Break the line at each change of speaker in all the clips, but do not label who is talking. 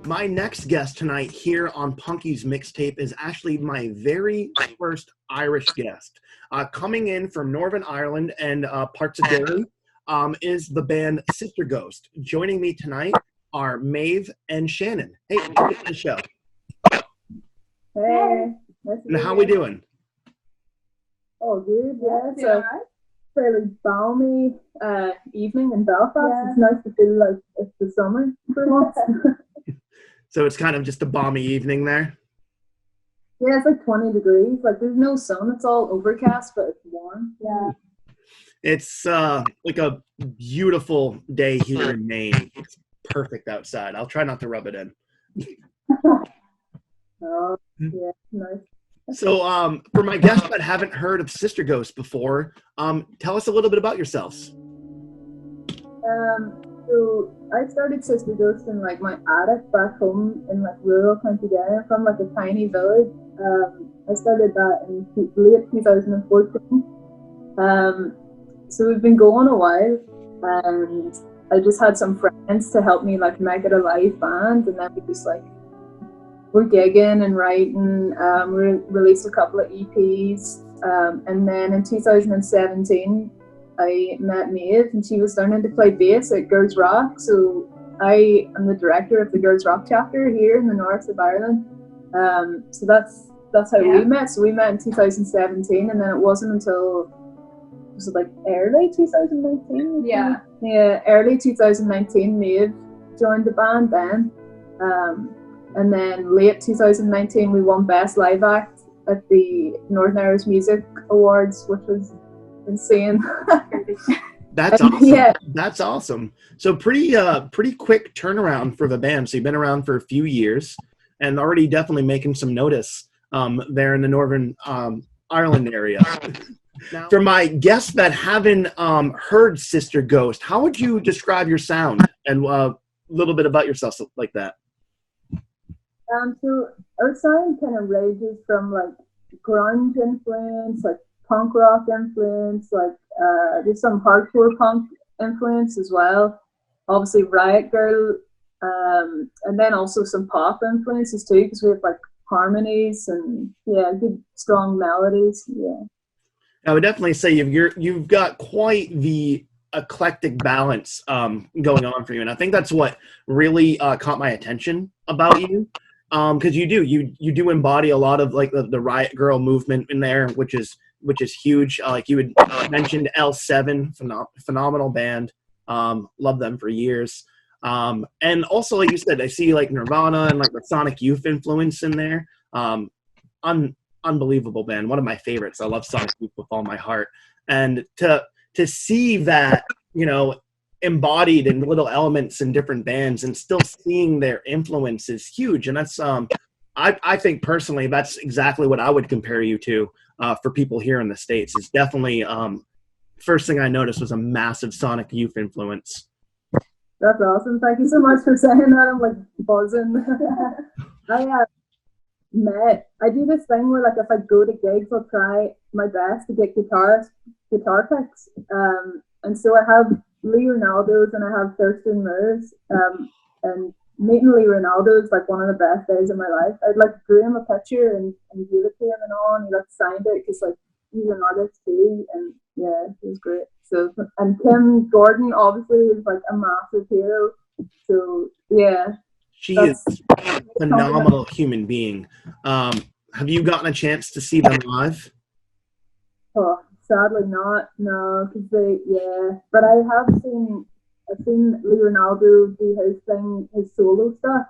My next guest tonight here on Punky's Mixtape is actually my very first Irish guest. Coming in from Northern Ireland and parts of Derry is the band Sister Ghost. Joining me tonight are Maeve and Shannon. Hey, welcome to the show.
Hey.
And how we doing?
Oh, good. Yeah, it's a fairly balmy evening in Belfast. Yeah. It's nice to feel like it's the summer for once.
So it's kind of just a balmy evening there?
Yeah, it's like 20 degrees. Like, there's no sun. It's all overcast, but it's warm. Yeah.
It's like a beautiful day here in Maine. It's perfect outside. I'll try not to rub it in.
Oh, yeah, nice.
So for my guests that haven't heard of Sister Ghost before, tell us a little bit about yourselves.
So I started Sister Ghost in like my attic back home in like rural County Derry. I'm from like a tiny village. I started that in late 2014. So we've been going a while, and I just had some friends to help me like make it a live band, and then we just like we're gigging and writing. We released a couple of EPs, and then in 2017 I met Maeve, and she was learning to play bass at Girls Rock. So I am the director of the Girls Rock chapter here in the north of Ireland. So that's how we met. So we met in 2017, and then it wasn't until was it like early 2019? Yeah, early 2019 Maeve joined the band then. And then late 2019 we won Best Live Act at the Northern Irish Music Awards, which was insane.
That's awesome.
Yeah.
That's awesome. So pretty quick turnaround for the band. So you've been around for a few years and already definitely making some notice there in the Northern Ireland area. Now, for my guests that haven't heard Sister Ghost, how would you describe your sound and a little bit about yourself like that?
So our sound kind of ranges from like grunge influence, like punk rock influence, like there's some hardcore punk influence as well. Obviously Riot Girl, and then also some pop influences too, because we have like harmonies and good strong melodies. Yeah.
I would definitely say you've got quite the eclectic balance going on for you, and I think that's what really caught my attention about you. Because you do embody a lot of like the Riot Girl movement in there, which is huge. Like you had mentioned L7, phenomenal band. Love them for years. And also, like you said, I see like Nirvana and like the Sonic Youth influence in there. Unbelievable band, one of my favorites. I love Sonic Youth with all my heart. And to see that, embodied in little elements in different bands and still seeing their influence is huge. And that's I think personally that's exactly what I would compare you to for people here in the States. It's definitely first thing I noticed was a massive Sonic Youth influence.
That's awesome. Thank you so much for saying that. I'm like buzzing. I do this thing where like if I go to gigs I'll try my best to get guitar picks. And so I have Lee Ronaldo's and I have Thurston Moore's, and meeting Lee Ronaldo is like one of the best days of my life. I'd like drew him a picture and give it to him and all, and he like signed it because like he's an artist too, and yeah, it was great. So and Kim Gordon obviously is like a massive hero. So yeah,
she is a phenomenal human being. Have you gotten a chance to see them live?
Oh, sadly not, no, because but I've seen Lee Ronaldo do his thing, his solo stuff,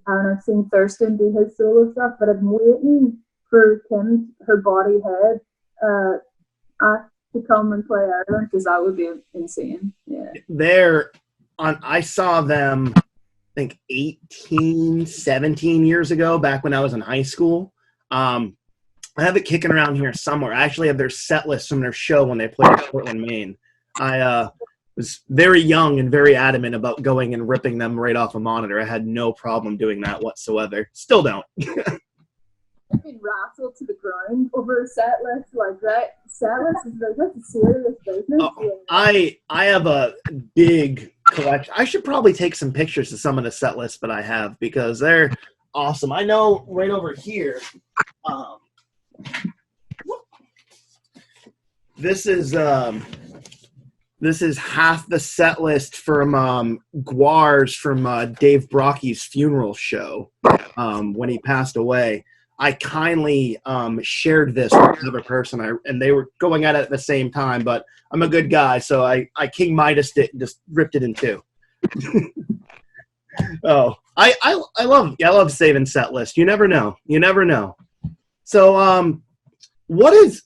and I've seen Thurston do his solo stuff, but I'm waiting for Kim, her body head, to come and play Ireland, because that would be insane. Yeah.
I saw them, I think 18, 17 years ago, back when I was in high school. I have it kicking around here somewhere. I actually have their set list from their show when they played in Portland, Maine. I was very young and very adamant about going and ripping them right off a monitor. I had no problem doing that whatsoever. Still don't.
I've been rattled to the ground over a set list like that. Set list is like, that's a serious business.
I have a big collection. I should probably take some pictures of some of the set lists that I have because they're awesome. I know right over here. This is half the set list from Guars from Dave Brocky's funeral show when he passed away. I kindly shared this with another person, and they were going at it at the same time, but I'm a good guy, so I King Midas it and just ripped it in two. Oh, I love saving set list. You never know. So what is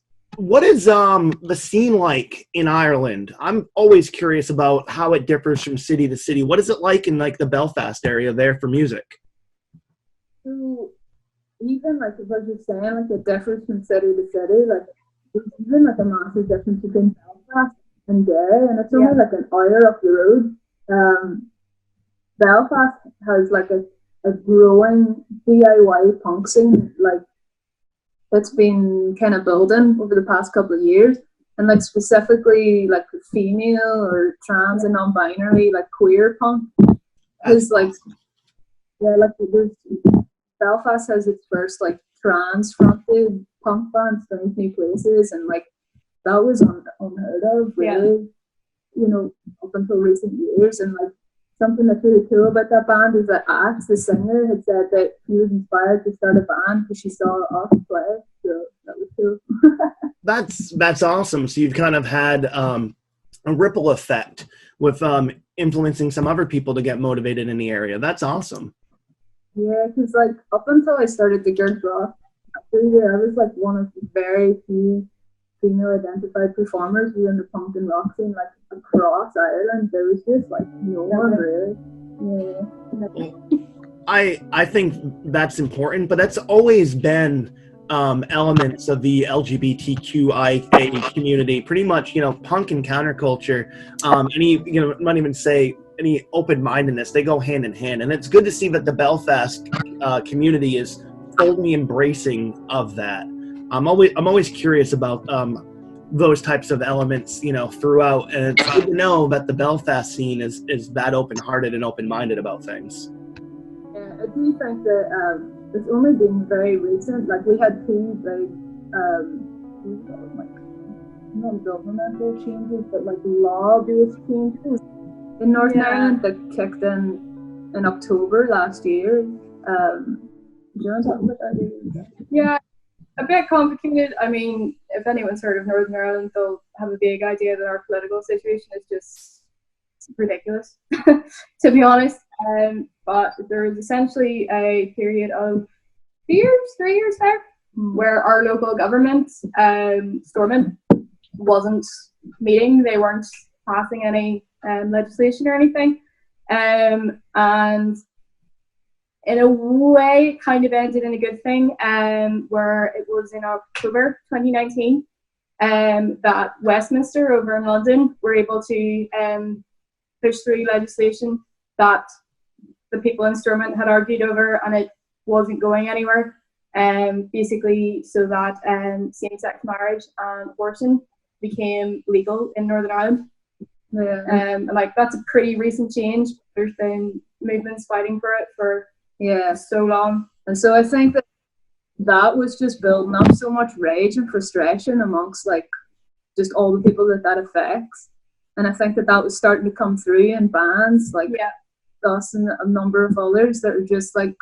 the scene like in Ireland? I'm always curious about how it differs from city to city. What is it like in like the Belfast area there for music?
So even like if I was just saying, like it differs from city to city. Like there's even like a massive difference between Belfast and Derry, and it's only like an hour up the road. Belfast has like a growing DIY punk scene, like that's been kind of building over the past couple of years, and like specifically like female or trans and non-binary like queer punk is like like there's Belfast has its first like trans fronted punk band, Strange New Places, and like that was unheard of really, up until recent years. And like something that's really cool about that band is that Axe, the singer, had said that he was inspired to start a band because she saw us play. So that was cool.
That's awesome. So you've kind of had a ripple effect with influencing some other people to get motivated in the area. That's awesome.
Yeah, because like up until I started the Girls Rock, I was like one of the very few female identified performers within the punk and rock scene, like across Ireland. There was just like no one really.
Yeah. I think that's important, but that's always been elements of the LGBTQIA community. Pretty much, punk and counterculture, not even say any open-mindedness, they go hand in hand. And it's good to see that the Belfast community is fully embracing of that. I'm always curious about those types of elements, throughout. And it's good to know that the Belfast scene is that open-hearted and open-minded about things.
Yeah, I do think that it's only been very recent. Like we had two very not governmental changes, but like law-based changes in Northern Ireland that kicked in October last year. Do you want to talk about that?
Yeah, a bit complicated. I mean, if anyone's heard of Northern Ireland, they'll have a big idea that our political situation is just ridiculous, to be honest. But there is essentially a period of 3 years now, where our local government, Stormont, wasn't meeting. They weren't passing any legislation or anything. And in a way, it kind of ended in a good thing, where it was in October 2019 that Westminster over in London were able to push through legislation that the people in Stormont had argued over, and it wasn't going anywhere. Basically, so that same-sex marriage and abortion became legal in Northern Ireland.
Yeah.
And like that's a pretty recent change. There's been movements fighting for it for so long.
And so I think that was just building up so much rage and frustration amongst like just all the people that affects. And I think that was starting to come through in bands like us and a number of others that are just like,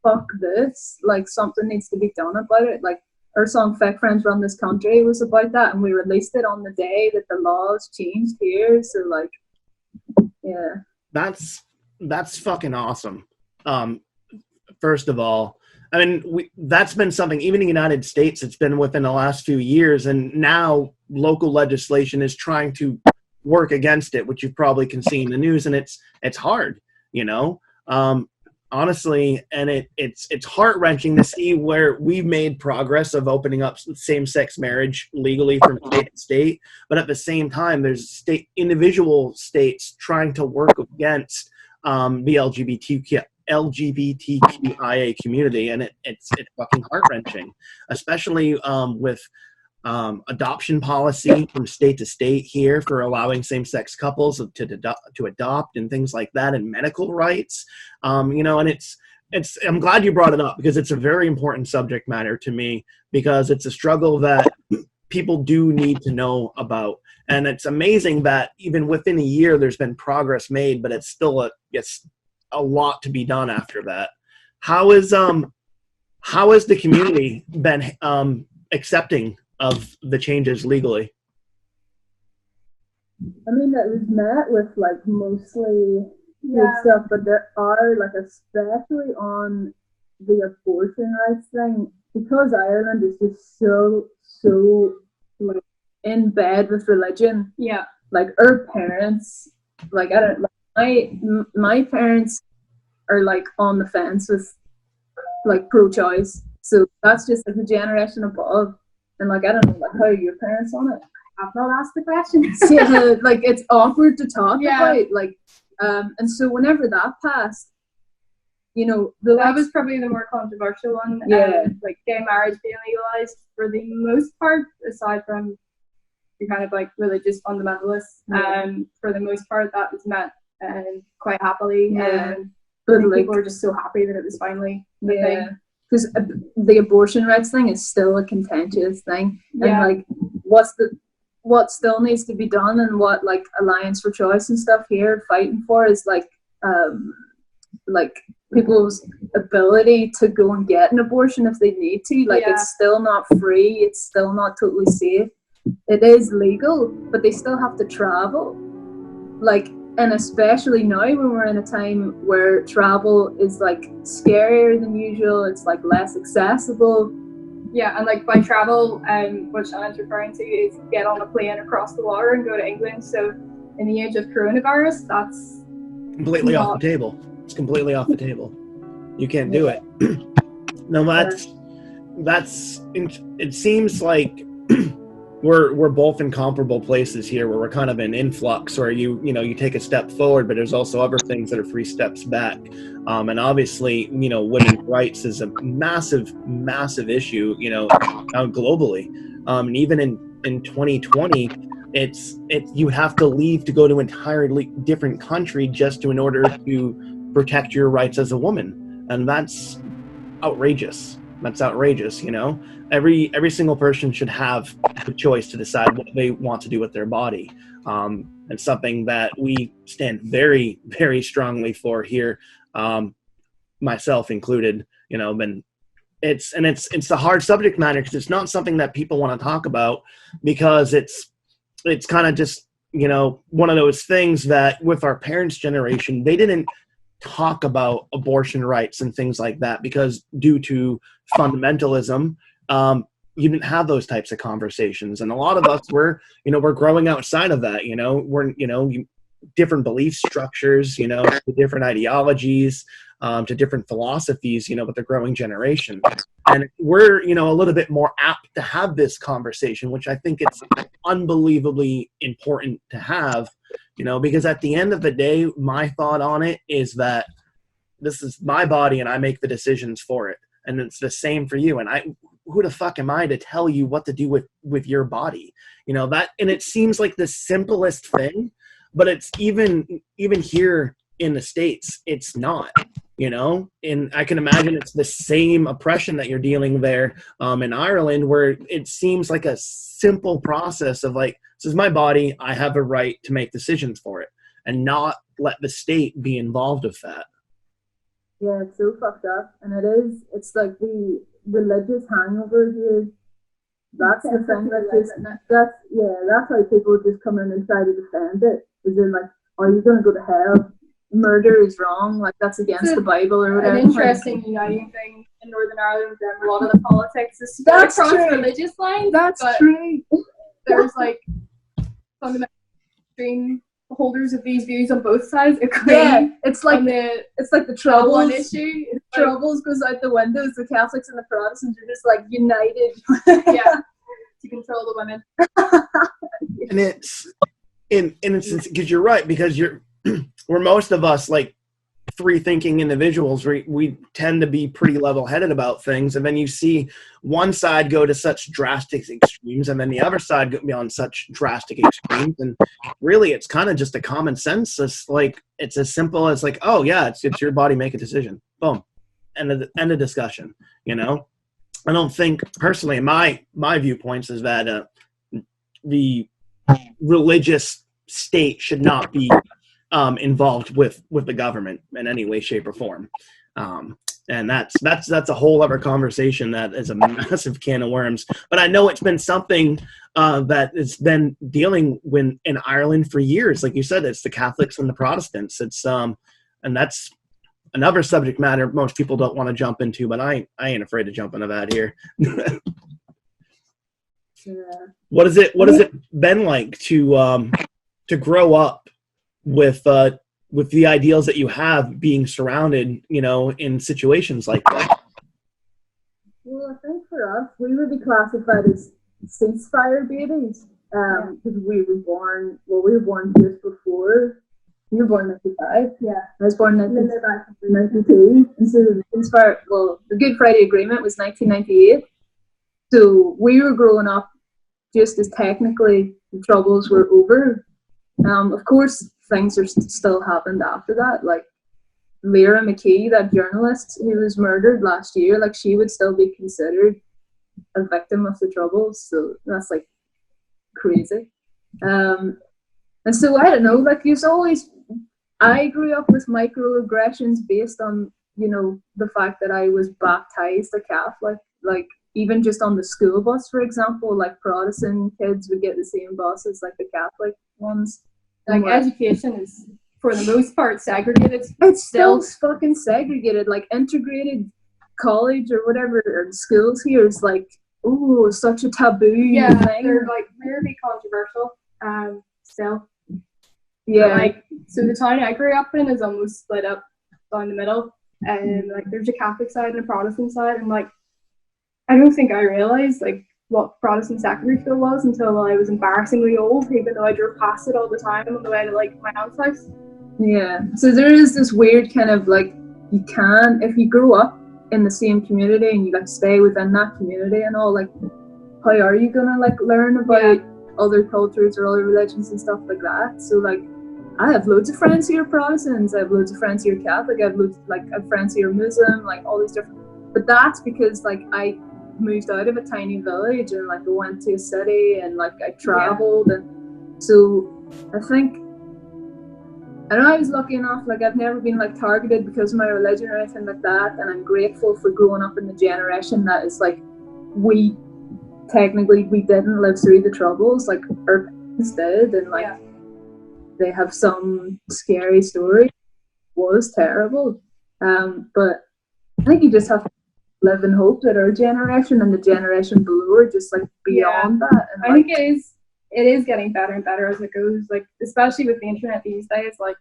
fuck this, like something needs to be done about it. Like our song Fake Friends Run This Country was about that, and we released it on the day that the laws changed here. So like, yeah.
That's fucking awesome. First of all, I mean, that's been something, even in the United States, it's been within the last few years, and now local legislation is trying to work against it, which you probably can see in the news, and it's hard, honestly, and it's heart-wrenching to see where we've made progress of opening up same-sex marriage legally from state to state, but at the same time, there's individual states trying to work against the LGBTQIA community, and it's fucking heart-wrenching, especially with adoption policy from state to state here for allowing same-sex couples to adopt and things like that, and medical rights. And it's I'm glad you brought it up, because it's a very important subject matter to me, because it's a struggle that people do need to know about. And it's amazing that even within a year there's been progress made, but it's still a lot to be done after that. How is the community been accepting of the changes legally?
I mean, it was met with like mostly good stuff, but there are, like, especially on the abortion rights thing, because Ireland is just so like in bed with religion.
Yeah.
Like, our parents, like, I don't, like, my parents are like on the fence with like pro-choice, so that's just like a generation above. And like, I don't know, like, how are your parents on it?
I've not asked the questions.
Yeah, like, it's awkward to talk
Yeah.
about, like, and so whenever that passed,
that was probably the more controversial one.
Yeah.
Like, gay marriage being legalized for the most part, aside from the kind of like religious fundamentalists. For the most part, that was met quite happily.
Yeah.
But
But, like,
people were just so happy that it was finally the
yeah,
thing.
because the abortion rights thing is still a contentious thing,
Yeah.
and like, what still needs to be done, and what, like, Alliance for Choice and stuff here fighting for is like people's ability to go and get an abortion if they need to. Like,
Yeah.
it's still not free, it's still not totally safe. It is legal, but they still have to travel. Like, and especially now when we're in a time where travel is like scarier than usual, it's like less accessible.
Yeah, and like by travel, what Shannon's referring to is get on a plane across the water and go to England. So in the age of coronavirus, that's
Completely off the table. It's completely off the table. You can't do it. No, it seems like we're both in comparable places here, where we're kind of in influx, where you take a step forward, but there's also other things that are 3 steps back. And obviously, women's rights is a massive issue, globally. And even in 2020, it's you have to leave to go to an entirely different country just in order to protect your rights as a woman, and that's outrageous. That's outrageous. Every single person should have the choice to decide what they want to do with their body. And something that we stand very, very strongly for here, myself included. And it's a hard subject matter, because it's not something that people want to talk about, because it's kind of just one of those things that with our parents' generation, they didn't talk about abortion rights and things like that, because due to fundamentalism, you didn't have those types of conversations. And a lot of us we're growing outside of that. We're different belief structures, to different ideologies, to different philosophies, with the growing generation. And we're a little bit more apt to have this conversation, which I think it's unbelievably important to have, because at the end of the day, my thought on it is that this is my body and I make the decisions for it. And it's the same for you. And who the fuck am I to tell you what to do with your body? And it seems like the simplest thing, but it's even here in the States, it's not, and I can imagine it's the same oppression that you're dealing there in Ireland, where it seems like a simple process of like, this is my body, I have a right to make decisions for it, and not let the state be involved with that.
Yeah, it's so fucked up, and it's like the religious hangover here. That's the thing that's how people just come in and try to defend it. Is in like, are you going to go to hell? Murder is wrong, like that's against the Bible or whatever.
An interesting uniting thing in Northern Ireland, and a lot of the politics is
That's
across
true.
religious lines.
That's true.
There's like fundamental extreme holders of these views on both sides agree.
Yeah, it's like
the
the troubles.
one issue.
Troubles goes out the windows. The Catholics and the Protestants are just like united.
Yeah, to control the women.
And it's because you're right, because we're most of us like free thinking individuals, we tend to be pretty level headed about things. And then you see one side go to such drastic extremes and then the other side go beyond such drastic extremes. And really it's kind of just a common sense. It's like, it's as simple as like, oh yeah, it's your body, make a decision. Boom. End of discussion. You know, I don't think personally, my viewpoints is that the religious state should not be involved with the government in any way, shape, or form. And that's a whole other conversation that is a massive can of worms. But I know it's been something that has been dealing with in Ireland for years. Like you said, it's the Catholics and the Protestants. It's and that's another subject matter most people don't want to jump into, but I ain't afraid to jump into that here.
Yeah.
What has it been like to grow up with the ideals that you have, being surrounded, you know, in situations like that?
Well, I think for us, we would be classified as ceasefire babies because we were born just before. You were born in 95.
Yeah.
I was born in 92. And so the Good Friday Agreement was 1998. So we were growing up just as technically the Troubles were over. Of course, things are still happened after that. Like Lyra McKee, that journalist who was murdered last year, like she would still be considered a victim of the Troubles. So that's like crazy. And so I don't know, like I grew up with microaggressions based on, you know, the fact that I was baptized a Catholic. Like even just on the school bus, for example, like Protestant kids would get the same bus as like the Catholic ones.
Like education is for the most part segregated.
It's still fucking segregated. Like integrated college or whatever, or schools here is like, ooh, such a taboo thing.
They're like really controversial. Still.
Yeah.
Like, so the town I grew up in is almost split up down the middle, and like there's a Catholic side and a Protestant side, and like I don't think I realised like what Protestant secondary school was until I was embarrassingly old, even though I drove past it all the time on the way to like my aunt's house.
Yeah. So there is this weird kind of like, you can, if you grow up in the same community and you like stay within that community and all, like how are you gonna like learn about other cultures or other religions and stuff like that? So like I have loads of friends who are Protestants, I have loads of friends who are Catholic, I have friends who are Muslim, like all these different, but that's because like I moved out of a tiny village and like I went to a city and like I traveled, and so I think I was lucky enough, like I've never been like targeted because of my religion or anything like that, and I'm grateful for growing up in the generation that is like, we didn't live through the Troubles, like our parents did, and like they have some scary story. It was terrible, but I think you just have to live in hope that our generation and the generation below are just like beyond that. And
I think it is getting better and better as it goes, like especially with the internet these days, like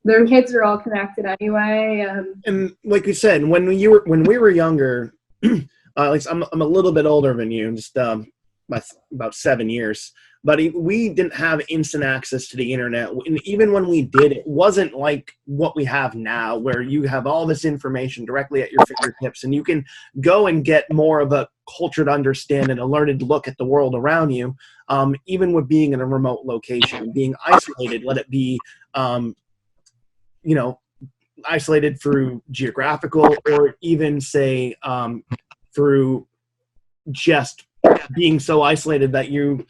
their kids are all connected anyway.
And like you said, when we were younger, at least I'm a little bit older than you, just by about 7 years. But we didn't have instant access to the internet. And even when we did, it wasn't like what we have now, where you have all this information directly at your fingertips, and you can go and get more of a cultured understanding, a learned look at the world around you, even with being in a remote location, being isolated, let it be, isolated through geographical, or even say through just being so isolated that you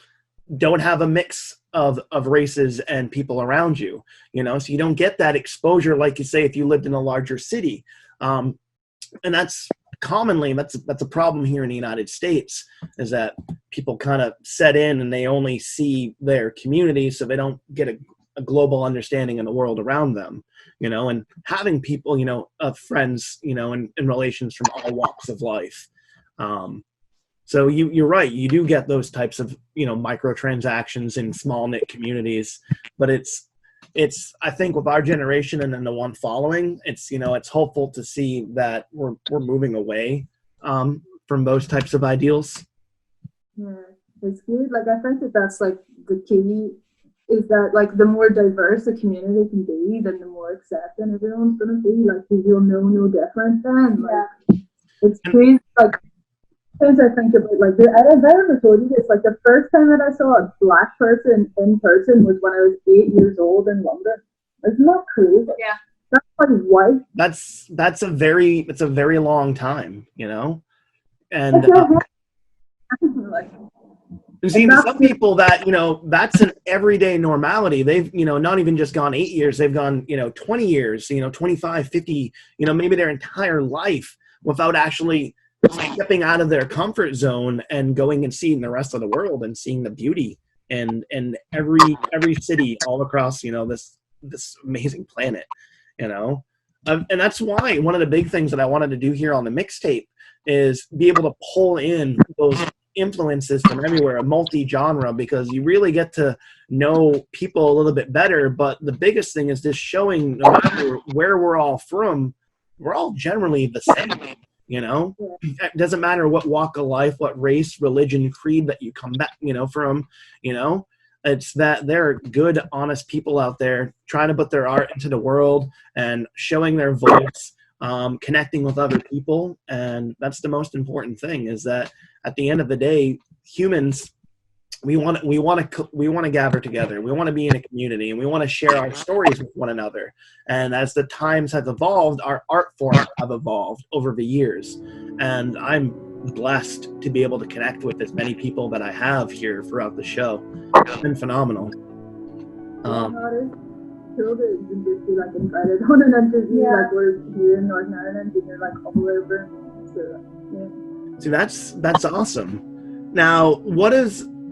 don't have a mix of races and people around you, so you don't get that exposure like you say if you lived in a larger city, and that's a problem here in the United States, is that people kind of set in and they only see their community, so they don't get a global understanding of the world around them, and having people, of friends, and relations from all walks of life. So you're right. You do get those types of, microtransactions in small knit communities, but it's I think with our generation and then the one following, it's hopeful to see that we're moving away from those types of ideals.
Yeah, it's good. Like I think that's like the key, is that like the more diverse a community can be, then the more accepting everyone's gonna be. Like, you'll know no different then. Like, it's crazy. Like, as I think about, like, I ever told you this, like, the first time that I saw a black person in person was when I was 8 years old in London. Isn't that crazy?
Yeah.
That's like white.
It's a very long time, you know? And
Like,
you see, some people that, you know, that's an everyday normality. They've, you know, not even just gone 8 years, they've gone, you know, 20 years, you know, 25, 50, you know, maybe their entire life without actually stepping out of their comfort zone and going and seeing the rest of the world and seeing the beauty in every city all across, you know, this amazing planet, you know. And that's why one of the big things that I wanted to do here on the mixtape is be able to pull in those influences from everywhere, a multi-genre, because you really get to know people a little bit better. But the biggest thing is just showing, no matter where we're all from, we're all generally the same, you know. It doesn't matter what walk of life, what race, religion, creed that you come back, you know, from, you know. It's that there are good, honest people out there trying to put their art into the world and showing their voice, connecting with other people. And that's the most important thing, is that at the end of the day, humans, we want to gather together. We want to be in a community, and we want to share our stories with one another. And as the times have evolved, our art forms have evolved over the years. And I'm blessed to be able to connect with as many people that I have here throughout the show. It's been phenomenal.
Cool to just be like invited on an interview, like we're here in Northern Ireland and you're like all over. So yeah.
See, that's awesome. Now,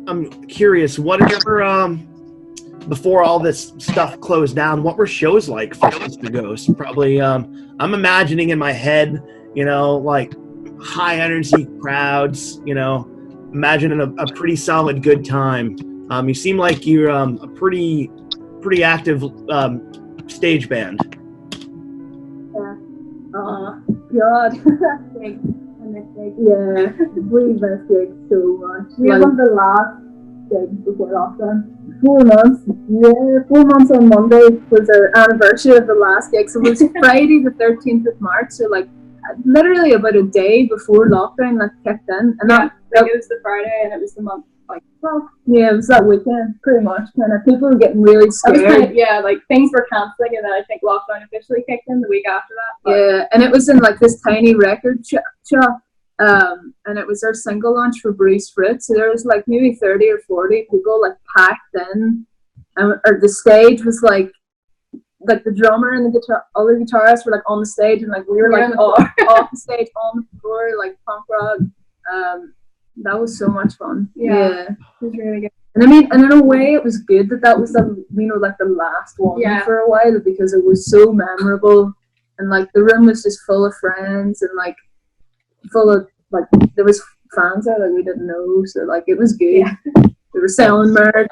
I'm curious, what is your before all this stuff closed down, what were shows like for Sister Ghost? Probably I'm imagining in my head, you know, like high energy crowds, you know, imagining a pretty solid good time. You seem like you're a pretty active stage band.
Yeah. Oh God. Yeah, we miss gigs so much. We were on the last gig before lockdown. 4 months. Yeah, 4 months on Monday was our anniversary of the last gig. So it was Friday the 13th of March. So like literally about a day before lockdown that kicked in. And that
it was the Friday and it was the month. Like, well,
yeah, it was that weekend, pretty much. Kind of people were getting really scared.
Like things were cancelling, and then I think lockdown officially kicked in the week after that.
But yeah, and it was in like this tiny record shop, and it was our single launch for Bruce Fruit. So there was like maybe 30 or 40 people like packed in, or the stage was like the drummer and the other guitarists were like on the stage, and like we were like off the stage on the floor, like punk rock. That was so much fun. Yeah.
It was really good.
And I mean, and in a way, it was good that was the, you know, like the last one for a while, because it was so memorable, and like the room was just full of friends, and like full of like there was fans there that we didn't know, so like it was good. Yeah. They were selling merch.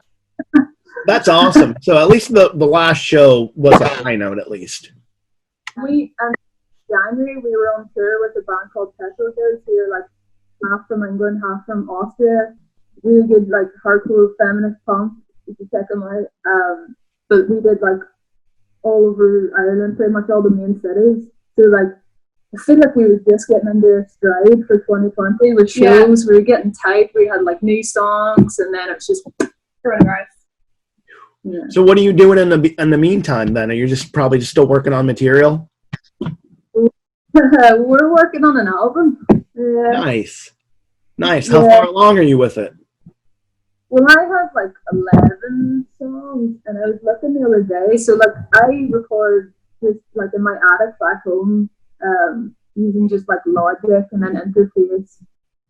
That's awesome. So at least the last show was a high note, at least.
In January we were on tour with a band called Petrol Girls, who were like half from England, half from Austria. Really good, like hardcore feminist punk. You can check them out. But we did like all over Ireland, pretty much all the main cities. So like, I feel like we were just getting into a stride for 2020 with shows. We were getting tight. We had like new songs, and then it was just
coronavirus.
Yeah. So what are you doing in the meantime then? Are you probably still working on material?
We're working on an album.
Nice. How far along are you with it?
Well, I have like 11 songs, and I was looking the other day. So like I record just like in my attic back home, using just like Logic and then interface,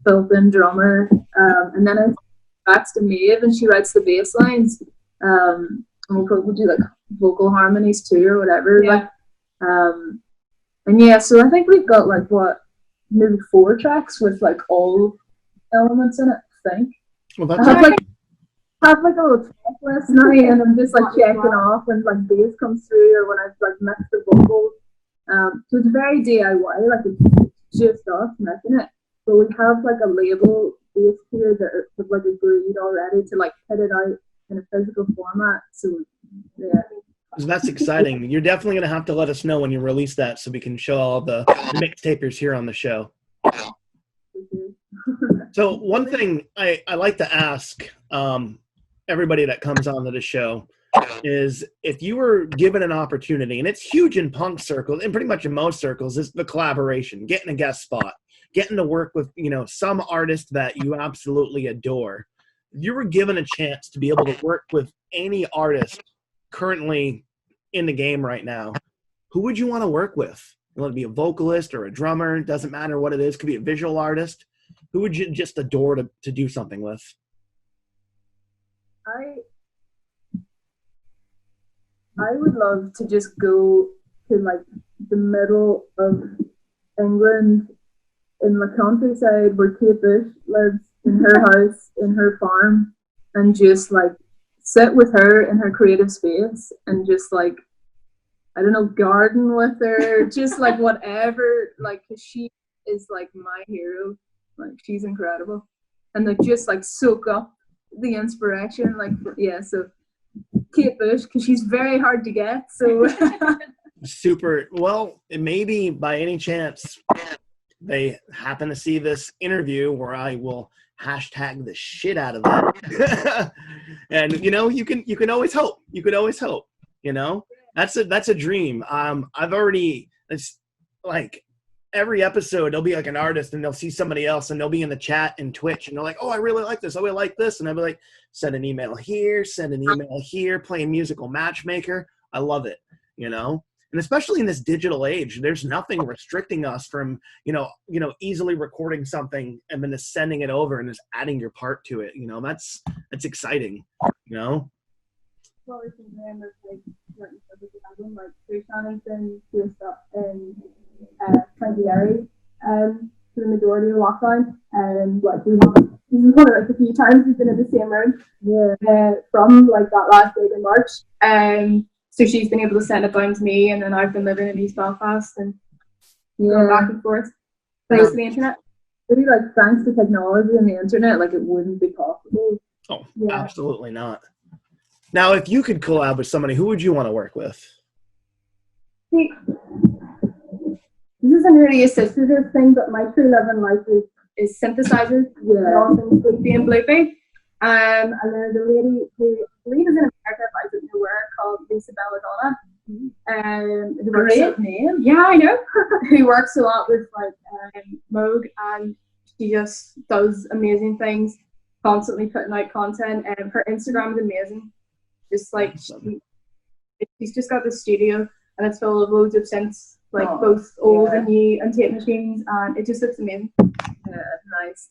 built-in drummer, and then I fax to Maeve and she writes the bass lines. And we'll probably do like vocal harmonies too or whatever.
Yeah.
And yeah, so I think we've got like maybe 4 tracks with like all elements in it, I think.
Well,
I have like a little track list now, and I'm just like checking off when like bass comes through or when I've like mixed the vocals. So it's very DIY, like it's just us making it. But we have like a label bass here that have like agreed already to like put it out in a physical format. So yeah.
That's exciting. You're definitely going to have to let us know when you release that so we can show all the mixtapers here on the show. So one thing I like to ask everybody that comes onto the show is, if you were given an opportunity, and it's huge in punk circles and pretty much in most circles, is the collaboration, getting a guest spot, getting to work with, some artist that you absolutely adore. If you were given a chance to be able to work with any artist currently in the game right now, who would you want to work with? You want to be a vocalist or a drummer? Doesn't matter what it is. Could be a visual artist. Who would you just adore to do something with?
I would love to just go to like the middle of England in the countryside where Kate Bush lives, in her house, in her farm, and just like sit with her in her creative space and just like, I don't know, garden with her, just like whatever, like, 'cause she is like my hero. Like, she's incredible. And like just like soak up the inspiration, like, yeah, so Kate Bush, because she's very hard to get, so
Super. Well, maybe by any chance they happen to see this interview, where I will hashtag the shit out of that. And you can always hope. You could always hope. That's a dream. I've already, it's like every episode there'll be like an artist and they'll see somebody else and they'll be in the chat and Twitch and they're like, oh, I really like this. Oh, I like this. And I'll be like, send an email here, playing musical matchmaker. I love it. And especially in this digital age, there's nothing restricting us from, easily recording something and then just sending it over and just adding your part to it. That's exciting.
Well, it's in them of like certain subject album, like Three Shannon's been doing stuff in Punky for the majority of lockdown, and like this is one of like a few times we've been in the same room from like that last day in March. So she's been able to send it down to me, and then I've been living in East Belfast and going back and forth thanks to the internet.
Maybe like thanks to technology and the internet, like it wouldn't be possible.
Oh, yeah. Absolutely not. Now, if you could collab with somebody, who would you want to work with?
See, this isn't really a sisterhood thing, but my true love in life is synthesizers. Yeah. All things Loopy and Bloopy. And then the lady who I believe is in America, but I don't know where, called Lisa Belladonna. Great name. Yeah, I know. Who works a lot with like Moog, and she just does amazing things, constantly putting out content. And her Instagram is amazing. Just like she's just got this studio, and it's full of loads of synths, like both old and new, and tape machines, and it just looks amazing. Yeah, nice.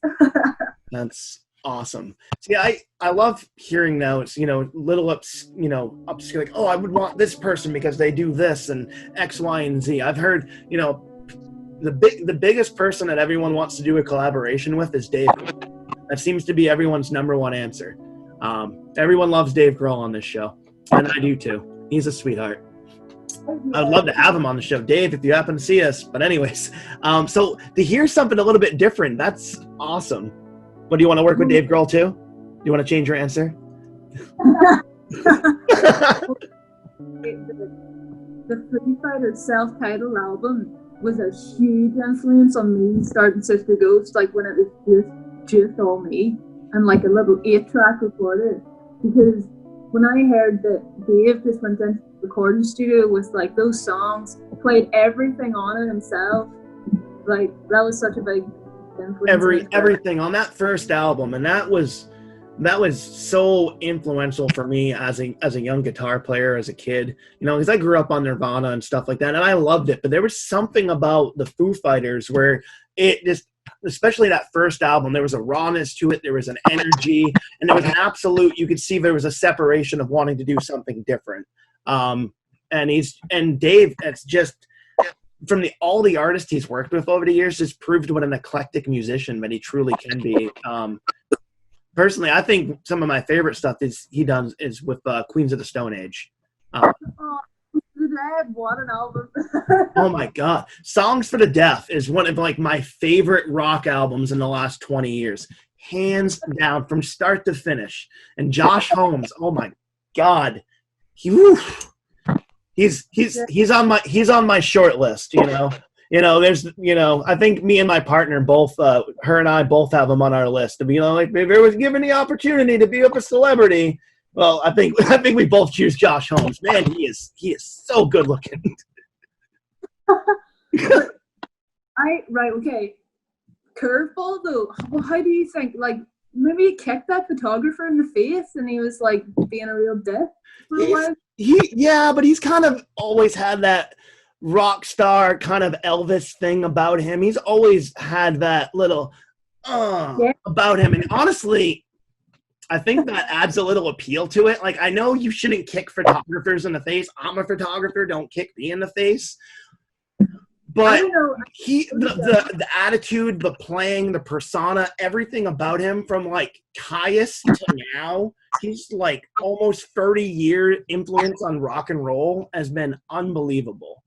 That's awesome. See, I love hearing now. It's little ups, like, oh, I would want this person because they do this and X, Y, and Z. I've heard, the biggest person that everyone wants to do a collaboration with is Dave. That seems to be everyone's number one answer. Everyone loves Dave Grohl on this show, and I do too. He's a sweetheart. I'd love to have him on the show, Dave, if you happen to see us. But anyways, so to hear something a little bit different, that's awesome. But do you want to work with Dave Grohl too? Do you want to change your answer?
The Foo Fighters self-titled album was a huge influence on me starting Sister Ghost, like when it was just all me, and like a little 8-track recorded. Because when I heard that Dave just went into the recording studio with like those songs, played everything on it himself, like that was such a big influence.
Everything on that first album, and that was so influential for me as a young guitar player, as a kid, because I grew up on Nirvana and stuff like that, and I loved it. But there was something about the Foo Fighters where it just, especially that first album, there was a rawness to it, there was an energy, and there was an absolute, you could see there was a separation of wanting to do something different. And Dave, it's just, from all the artists he's worked with over the years, just proved what an eclectic musician that he truly can be. Personally, I think some of my favorite stuff he does is with Queens of the Stone Age.
What an album.
Oh my God. Songs for the Deaf is one of like my favorite rock albums in the last 20 years. Hands down, from start to finish. And Josh Holmes, oh my God. He's on my short list. There's I think me and my partner both her and I both have him on our list. Like if I was given the opportunity to be up a celebrity, well, I think we both choose Josh Holmes. Man, he is so good looking.
Okay. Curveball though. Well, how do you think? Like maybe he kicked that photographer in the face, and he was like being a real dick for a while.
But he's kind of always had that rock star kind of Elvis thing about him. He's always had that little about him, and honestly, I think that adds a little appeal to it. Like, I know you shouldn't kick photographers in the face. I'm a photographer. Don't kick me in the face. But the attitude, the playing, the persona, everything about him from like Caius to now, he's like almost 30-year influence on rock and roll has been unbelievable.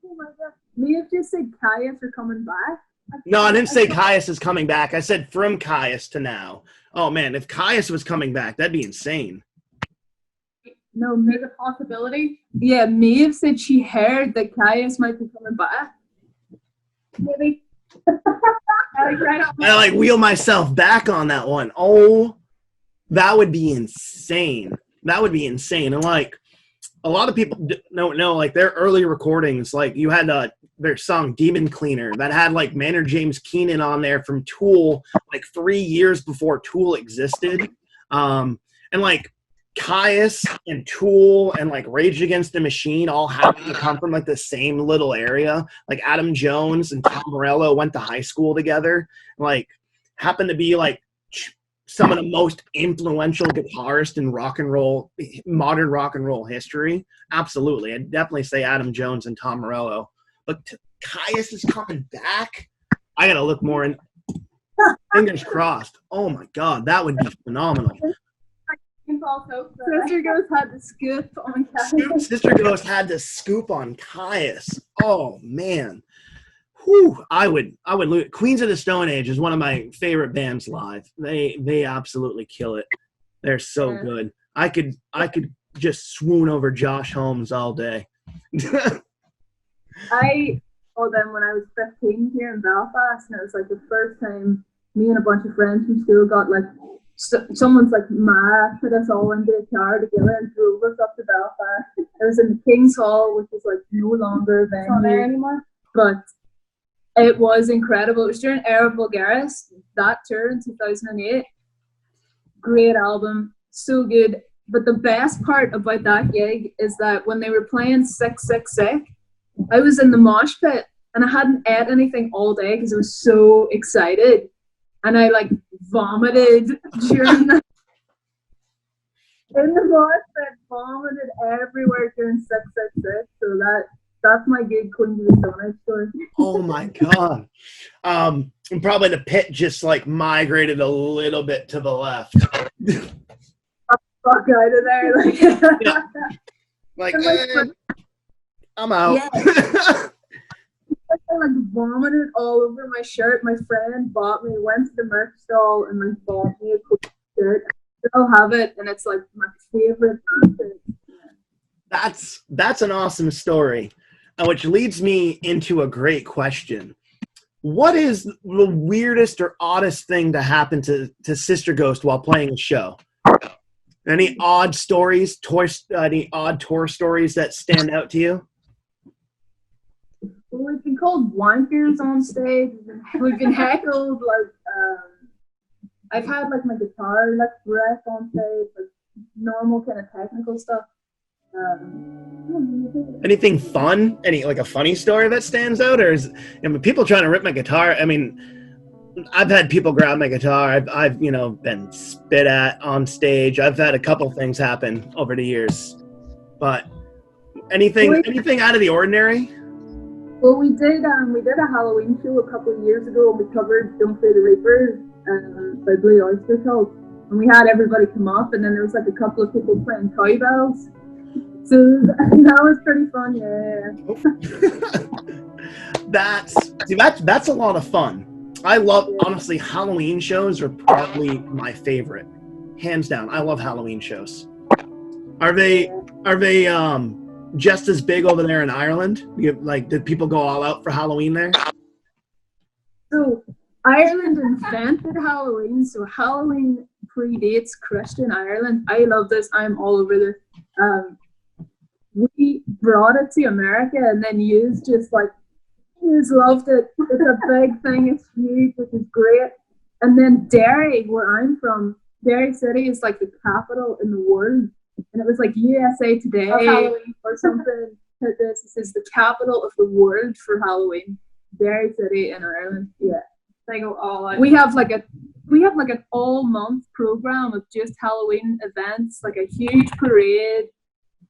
Oh my God. Maeve just said Caius are coming back.
No, I didn't say Caius is coming back. I said from Caius to now. Oh man, if Caius was coming back, that'd be insane.
No, maybe a possibility.
Yeah, Maeve said she heard that Caius might be coming back.
Maybe.
I like wheel myself back on that one. Oh, that would be insane. That would be insane. And like a lot of people don't know, like their early recordings, like you had their song Demon Cleaner that had like Maynard James Keenan on there from Tool, like 3 years before Tool existed. And like Caius and Tool and like Rage Against the Machine all happen to come from like the same little area. Like Adam Jones and Tom Morello went to high school together. Like happened to be like some of the most influential guitarists in rock and roll, modern rock and roll history. Absolutely. I'd definitely say Adam Jones and Tom Morello. But Caius is coming back. I got to look more in. Fingers crossed. Oh my God, that would be phenomenal.
Sister Ghost had the scoop on Caius.
Sister Ghost had the scoop on Caius. Oh man. Whew, I would lose. Queens of the Stone Age is one of my favorite bands live. They absolutely kill it. They're so good. I could just swoon over Josh Holmes all day.
I saw them when I was 15 here in Belfast, and it was like the first time me and a bunch of friends from school got like someone's like ma put us all into a car together and drove us up to Belfast. It was in the King's Hall, which is like no longer a venue.
It's not there anymore.
But it was incredible. It was during Era Vulgaris, that tour in 2008. Great album, so good. But the best part about that gig is that when they were playing Sick, Sick, Sick, I was in the mosh pit and I hadn't ate anything all day because I was so excited. And I like vomited during the in the mosh pit, vomited everywhere during Sick, Sick, Sick. So that's my good Queens of the Stone Age story.
Oh my God. And probably the pit just like migrated a little bit to the left.
Fuck out of there.
Yeah. Like I'm out.
Yeah. I like vomited all over my shirt. My friend went to the merch stall and like bought me a cool shirt. I still have it, and it's like my favorite outfit.
That's an awesome story, which leads me into a great question. What is the weirdest or oddest thing to happen to Sister Ghost while playing a show? Any odd stories, any odd tour stories that stand out to you?
Well, we've been called wankers on stage. We've been heckled. Like, I've had like my guitar like wrecked on stage, like normal kind of technical stuff.
Anything fun? Any like a funny story that stands out, or is people trying to rip my guitar? I mean, I've had people grab my guitar. I've been spit at on stage. I've had a couple things happen over the years, but anything out of the ordinary?
Well, we did a Halloween show a couple of years ago, and we covered "Don't Fear the Reaper" by Blue Oyster Cult, and we had everybody come up, and then there was like a couple of people playing cowbells. So that was pretty fun, yeah.
That's a lot of fun. I love, honestly, Halloween shows are probably my favorite. Hands down, I love Halloween shows. Are they just as big over there in Ireland? Did people go all out for Halloween there?
So Ireland invented Halloween, so Halloween predates Christian Ireland. I love this. I'm all over this. We brought it to America, and then you just loved it. It's a big thing. It's huge, which is great. And then Derry, where I'm from, Derry City is like the capital in the world. And it was like USA Today or something. This is the capital of the world for Halloween. Derry City in Ireland. Yeah.
They go all out.
We have like an all month program of just Halloween events, like a huge parade,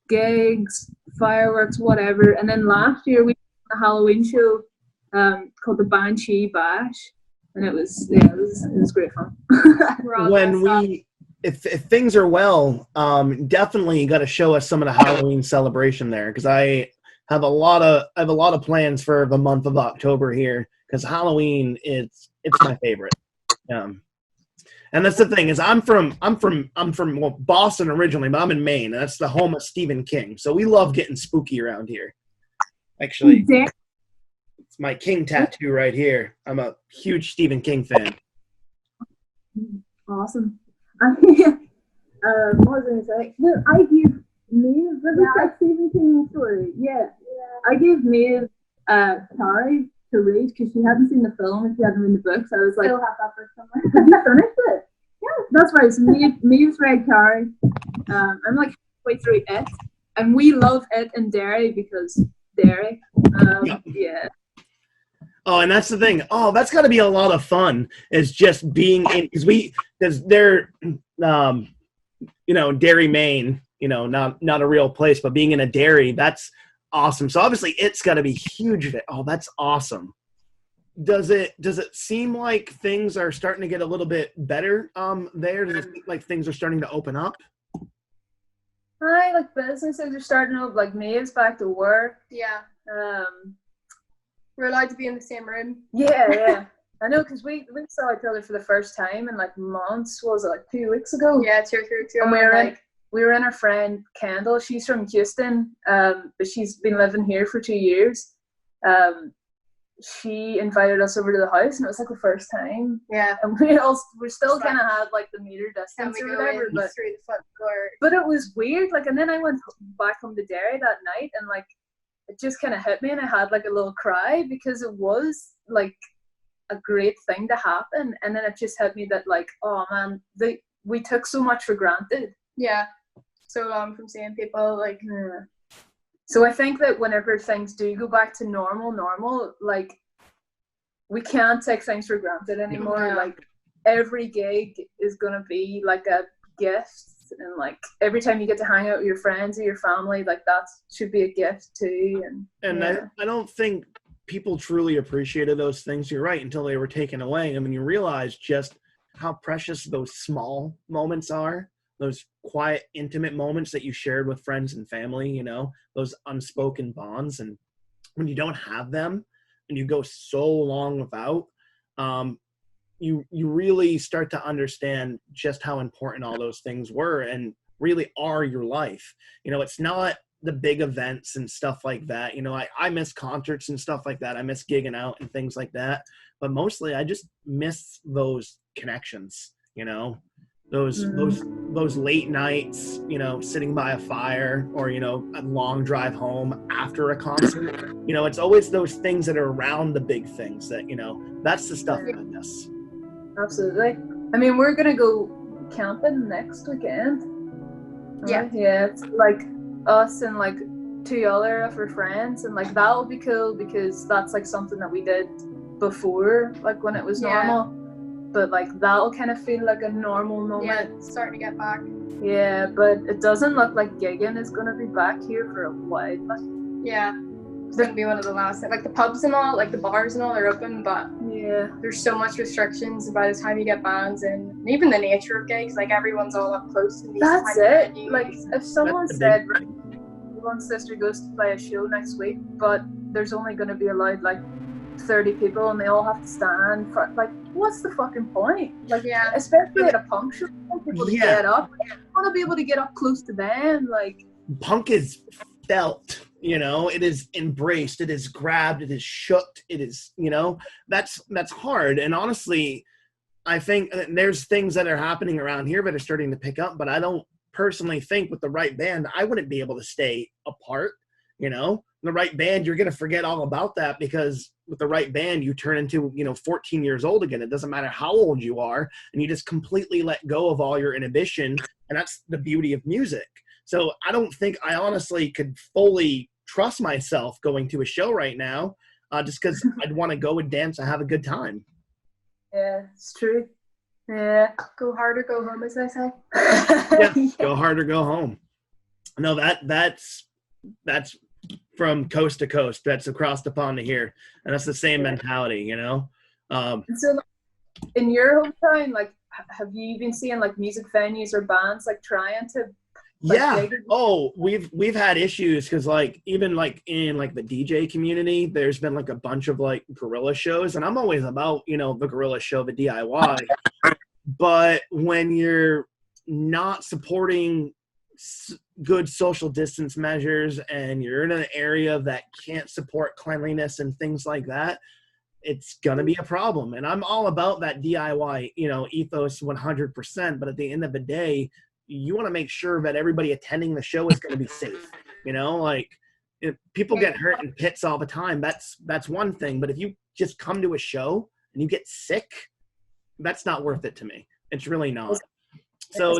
gigs, fireworks, whatever. And then last year we did a Halloween show called the Banshee Bash. And it was great fun.
If things are well, definitely you got to show us some of the Halloween celebration there, because I have a lot of plans for the month of October here, because Halloween it's my favorite. And that's the thing is I'm from Boston originally, but I'm in Maine, and that's the home of Stephen King. So we love getting spooky around here. Actually, it's my King tattoo right here. I'm a huge Stephen King fan.
Awesome. What was I going to say? No, I gave Maeve, that Stephen King story. Yeah. I gave Maeve Carrie to read because she hadn't seen the film and she hadn't read the books. I was like,
still have that book somewhere.
Have you finished it? Yeah, that's right. So Maeve's read Carrie. I'm like halfway through it, and we love it in Derry because Derry. Yeah.
Oh, and that's the thing. Oh, that's got to be a lot of fun. Is just being in because they're, Derry, Maine. Not a real place, but being in a dairy, that's awesome. So obviously, it's got to be huge. Oh, that's awesome. Does it seem like things are starting to get a little bit better there? Does it seem like things are starting to open up?
Like businesses are starting up. Like Maeve's back to work.
Yeah. We're allowed to be in the same room.
Yeah. I know, because we saw each other for the first time in like months. What was it, like 2 weeks ago?
Yeah, 2 or 3 weeks ago.
And we were in our friend Kendall. She's from Houston, but she's been living here for 2 years. She invited us over to the house, and it was like the first time.
Yeah.
And we're still kind of had like the meter distance or whatever, but
through the front door.
But it was weird. Like, and then I went back home to Derry that night, and like it just kind of hit me, and I had like a little cry because it was like a great thing to happen, and then it just hit me that like, oh man, we took so much for granted.
Yeah. So long from seeing people, like.
Yeah. So I think that whenever things do go back to normal, like we can't take things for granted anymore.
Yeah.
Like every gig is gonna be like a gift, and like every time you get to hang out with your friends or your family, like that should be a gift too. And
yeah. I don't think people truly appreciated those things. You're right, until they were taken away. I mean, you realize just how precious those small moments are. Those quiet, intimate moments that you shared with friends and family, those unspoken bonds. And when you don't have them and you go so long without, you really start to understand just how important all those things were and really are your life. It's not the big events and stuff like that. I miss concerts and stuff like that. I miss gigging out and things like that. But mostly I just miss those connections, those late nights, sitting by a fire, or a long drive home after a concert. It's always those things that are around the big things that that's the stuff that I miss.
Absolutely. I mean, we're gonna go camping next weekend.
Yeah.
Yeah, it's like us and like 2 other of our friends, and like that'll be cool because that's like something that we did before, like when it was normal. But like that'll kind of feel like a normal moment.
Yeah, it's starting to get back.
Yeah, but it doesn't look like gigging is gonna be back here for a while.
Yeah, it's gonna be one of the last. Like the pubs and all, like the bars and all are open, but
yeah,
there's so much restrictions. And by the time you get bands and even the nature of gigs, like everyone's all up close to these.
That's it.
venues.
Like if someone said, one sister goes to play a show next week, but there's only gonna be allowed like 30 people and they all have to stand for, like, what's the fucking point? Like,
Yeah.
especially at a punk show, I want people to
Yeah.
get up. I want to be able to get up close to them, like.
Punk is felt, it is embraced, it is grabbed, it is shook, it is, that's hard. And honestly, I think there's things that are happening around here that are starting to pick up, but I don't personally think with the right band, I wouldn't be able to stay apart, the right band, you're going to forget all about that, because with the right band, you turn into, 14 years old again. It doesn't matter how old you are, and you just completely let go of all your inhibition. And that's the beauty of music. So I don't think I honestly could fully trust myself going to a show right now, just because I'd want to go and dance and have a good time.
Yeah, it's true. Yeah.
Go hard or go home, as I say.
Yeah, go hard or go home. No, that's from coast to coast. That's across the pond to here. And that's the same mentality,
So in your hometown, like, have you been seeing like music venues or bands like trying to
we've had issues because like even like in like the DJ community, there's been like a bunch of like guerrilla shows, and I'm always about the guerrilla show, the DIY, but when you're not supporting good social distance measures and you're in an area that can't support cleanliness and things like that, it's gonna be a problem. And I'm all about that DIY ethos 100%, but at the end of the day, you want to make sure that everybody attending the show is going to be safe. Like if people get hurt in pits all the time, that's one thing. But if you just come to a show and you get sick, that's not worth it to me. It's really not. So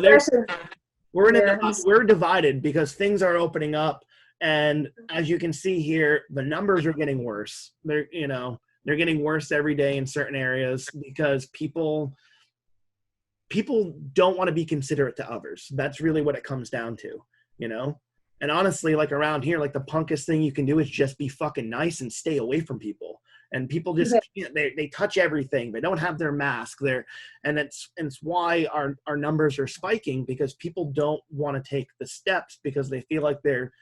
we're divided because things are opening up, and as you can see here, the numbers are getting worse. They're getting worse every day in certain areas because people don't want to be considerate to others. That's really what it comes down to, And honestly, like around here, like the punkest thing you can do is just be fucking nice and stay away from people. And people just can't, they touch everything. They don't have their mask there. And it's why our numbers are spiking, because people don't want to take the steps because they feel like their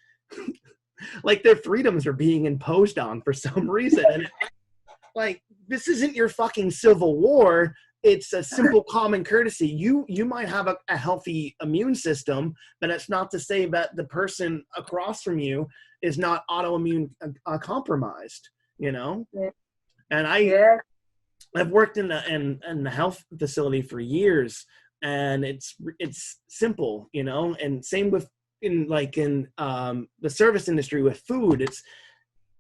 freedoms are being imposed on for some reason. And like, this isn't your fucking civil war. It's a simple common courtesy. You might have a healthy immune system, but it's not to say that the person across from you is not autoimmune compromised, Yeah. And I've worked in the health facility for years, and it's simple, and same with in the service industry with food. It's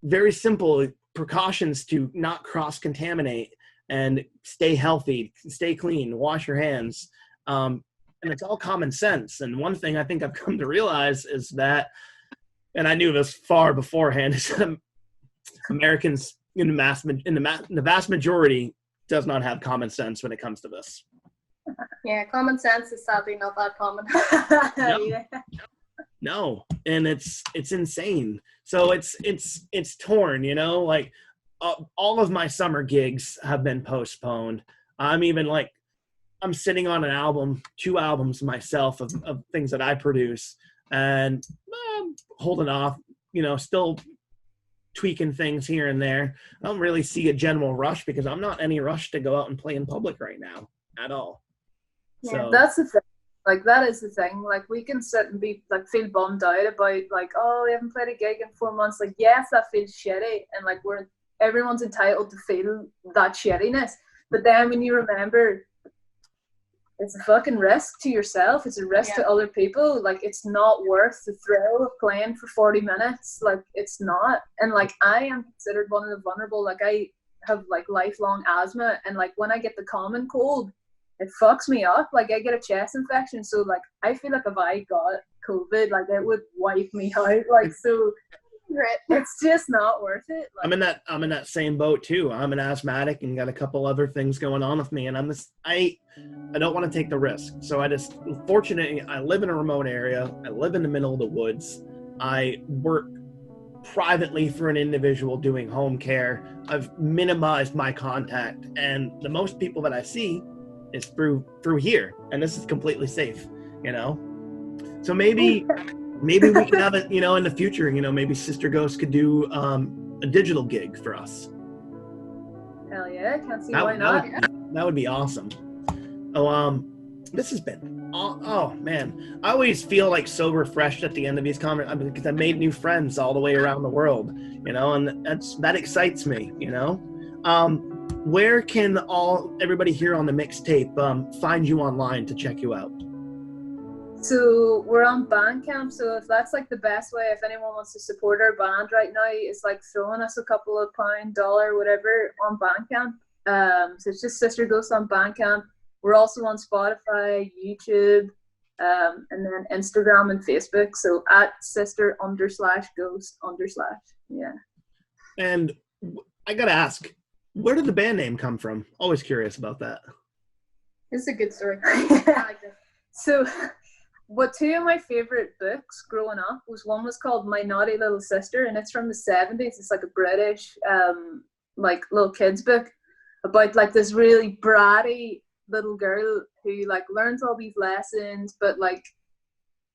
very simple precautions to not cross-contaminate and stay healthy, stay clean, wash your hands. And it's all common sense. And one thing I think I've come to realize is that, and I knew this far beforehand, is Americans in the vast majority does not have common sense when it comes to this.
Yeah, common sense is sadly not that common.
No. And it's insane. So it's torn, like, all of my summer gigs have been postponed. I'm sitting on an album, 2 albums myself of things that I produce, and holding off, still tweaking things here and there. I don't really see a general rush because I'm not in any rush to go out and play in public right now at all.
Yeah,
so
that's the thing. Like, that is the thing. Like, we can sit and be like, feel bummed out about like, oh, we haven't played a gig in 4 months. Like, yes, that feels shitty, and like everyone's entitled to feel that shittiness. But then when you remember, it's a fucking risk to yourself. It's a risk to other people. Like, it's not worth the thrill of playing for 40 minutes. Like, it's not. And like, I am considered one of the vulnerable. Like, I have like lifelong asthma, and like when I get the common cold, it fucks me up. Like, I get a chest infection. So like, I feel like if I got COVID, like, it would wipe me out. Like, so it's just not worth it. Like,
I'm in that same boat too. I'm an asthmatic and got a couple other things going on with me, and I don't want to take the risk. So fortunately, I live in a remote area. I live in the middle of the woods. I work privately for an individual doing home care. I've minimized my contact, and the most people that I see is through here, and this is completely safe, So maybe we can have it, in the future, maybe Sister Ghost could do a digital gig for us.
Hell yeah, can't see
That,
why
that
not.
that would be awesome. Oh, this has been, oh man, I always feel like so refreshed at the end of these conversations because I made new friends all the way around the world, and that excites me, Where can everybody here on the mixtape find you online to check you out?
So we're on Bandcamp, so if that's like the best way, if anyone wants to support our band right now, it's like throwing us a couple of pound, dollar, whatever on Bandcamp. So it's just Sister Ghost on Bandcamp. We're also on Spotify, YouTube, and then Instagram and Facebook. So at sister_ghost_. Yeah.
And I gotta ask, where did the band name come from? Always curious about that.
This is a good story. I like this. So, two of my favorite books growing up one was called My Naughty Little Sister, and it's from the 70s. It's like a British, like little kids book about like this really bratty little girl who like learns all these lessons, but like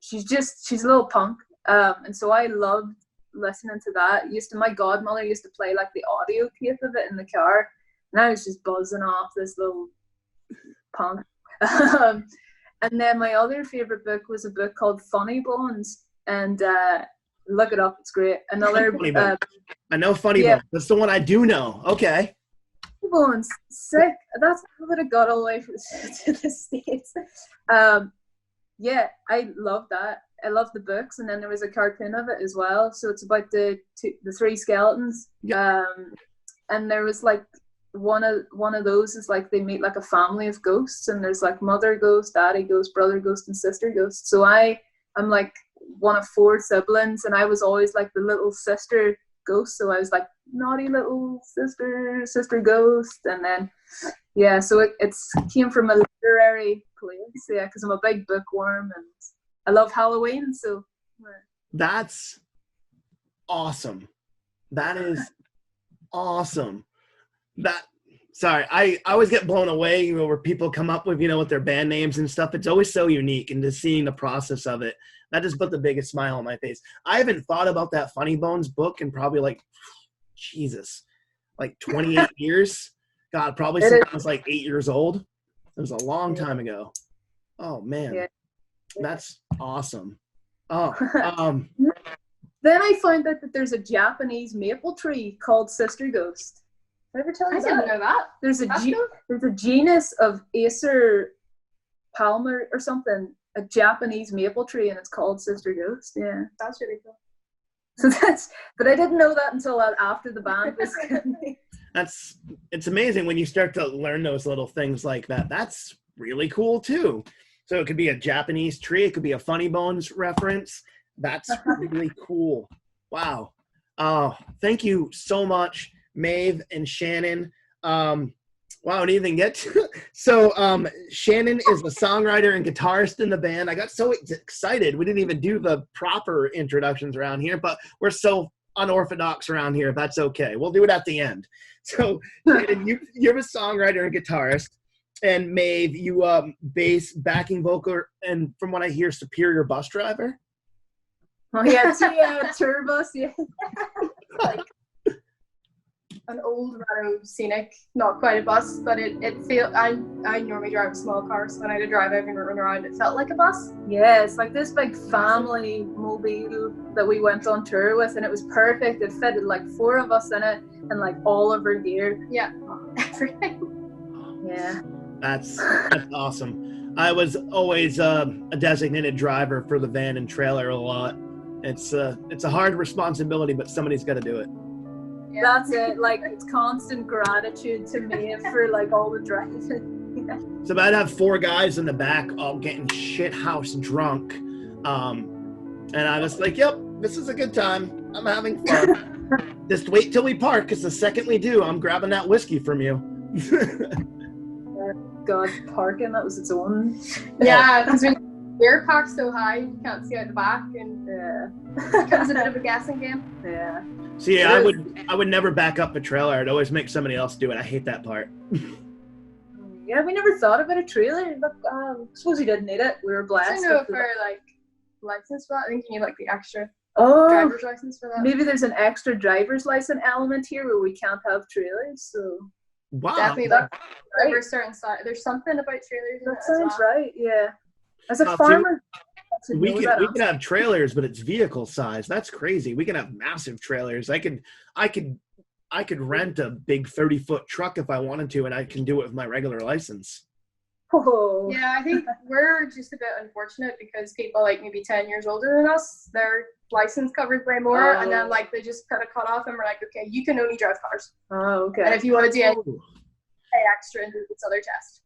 she's a little punk. And so I loved listening to that. My godmother used to play like the audio tape of it in the car, and I was just buzzing off this little punk. And then my other favorite book was a book called Funny Bones, and look it up, it's great. Another
I know Funny Bones. That's the one I do know. Okay.
Funny Bones, sick. That's how I would have got all the way to the States. Yeah, I love that. I love the books, and then there was a cartoon of it as well. So it's about the three skeletons.
Yep.
And there was like one of those is like they meet like a family of ghosts, and there's like mother ghost, daddy ghost, brother ghost, and sister ghost. So I'm like one of 4 siblings, and I was always like the little sister ghost. So I was like naughty little sister ghost, and then so it came from a literary place, because I'm a big bookworm and I love Halloween. So
that's awesome. That is awesome. Sorry, I always get blown away, where people come up with, with their band names and stuff. It's always so unique, and just seeing the process of it, that just put the biggest smile on my face. I haven't thought about that Funny Bones book in probably like 28 years. God, probably since I was like 8 years old. It was a long time ago. Oh man, that's awesome. Oh,
then I found out that there's a Japanese maple tree called Sister Ghost. Did I ever tell you that? I didn't know that. There's a genus of Acer palmer or something, a Japanese maple tree, and it's called Sister Ghost. Yeah, that's really cool. So but I didn't know that until after the band was coming.
It's amazing when you start to learn those little things like that. That's really cool too. So it could be a Japanese tree, it could be a Funny Bones reference. That's really cool. Wow. Thank you so much, Maeve and Shannon. Wow, I didn't even get to. So Shannon is a songwriter and guitarist in the band. I got so excited. We didn't even do the proper introductions around here, but we're so unorthodox around here. That's okay. We'll do it at the end. So Shannon, you're a songwriter and guitarist. And Maeve, you bass, backing vocal, and from what I hear, superior bus driver.
Oh yeah, tour bus, yeah. Like an old rather scenic, not quite a bus, but it felt. I normally drive a small car, so when I had to drive everywhere around, it felt like a bus. Yeah, it's like this big family mobile that we went on tour with, and it was perfect. It fitted like 4 of us in it, and like all of our gear. Yeah, everything. Yeah.
That's awesome. I was always a designated driver for the van and trailer a lot. It's a hard responsibility, but somebody's got to do it.
Yeah. That's it. Like, it's constant gratitude to me for like all the driving. Yeah.
So I'd have 4 guys in the back all getting shit house drunk, and I was like, "Yep, this is a good time. I'm having fun. Just wait till we park, because the second we do, I'm grabbing that whiskey from you."
God, parking, that was its own. Yeah, because when you're parked so high, you can't see out the back, and it becomes a bit of a guessing game. Yeah.
See, I would never back up a trailer. I'd always make somebody else do it. I hate that part.
Yeah, we never thought about a trailer, but I suppose we didn't need it. We were blessed. I know for like license for that. I think you need like the extra driver's license for that. Maybe there's an extra driver's license element here where we can't have trailers, so.
Wow.
Definitely, like over a certain size. There's something about trailers.
That sounds right. Yeah. As a
Well,
farmer,
we can have trailers, but it's vehicle size. That's crazy. We can have massive trailers. I could rent a big 30-foot truck if I wanted to, and I can do it with my regular license.
Oh.
Yeah, I think we're just a bit unfortunate because people like maybe 10 years older than us, their license covers way more, and then like they just kind of cut off and we're like, okay, you can only drive cars.
Oh, okay.
And if you want to do it, pay extra and do this other test.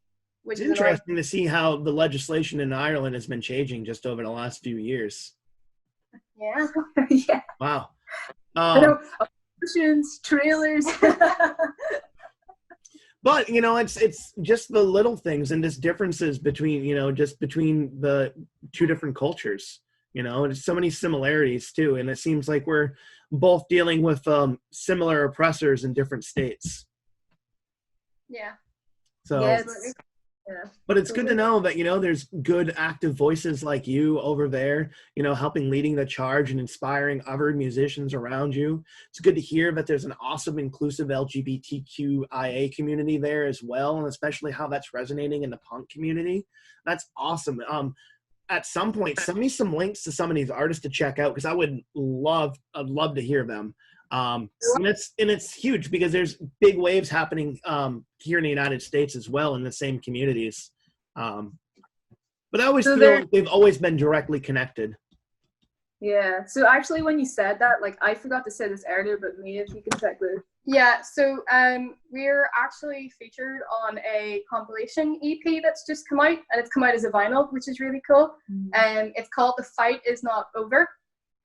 Which
It's interesting to see how the legislation in Ireland has been changing just over the last few years.
Yeah.
Yeah.
Wow.
Trailers.
But it's just the little things and just differences between between the two different cultures. There's so many similarities too, and it seems like we're both dealing with similar oppressors in different states.
Yeah.
So.
Yeah.
But it's good to know that, there's good active voices like you over there, helping leading the charge and inspiring other musicians around you. It's good to hear that there's an awesome, inclusive LGBTQIA community there as well, and especially how that's resonating in the punk community. That's awesome. At some point, send me some links to some of these artists to check out, because I'd love to hear them. And it's huge because there's big waves happening here in the United States as well in the same communities. But I always feel like they've always been directly connected.
Yeah. So actually, when you said that, like I forgot to say this earlier, but me, if you can check this.
Yeah. So we're actually featured on a compilation EP that's just come out, and it's come out as a vinyl, which is really cool. It's called "The Fight Is Not Over."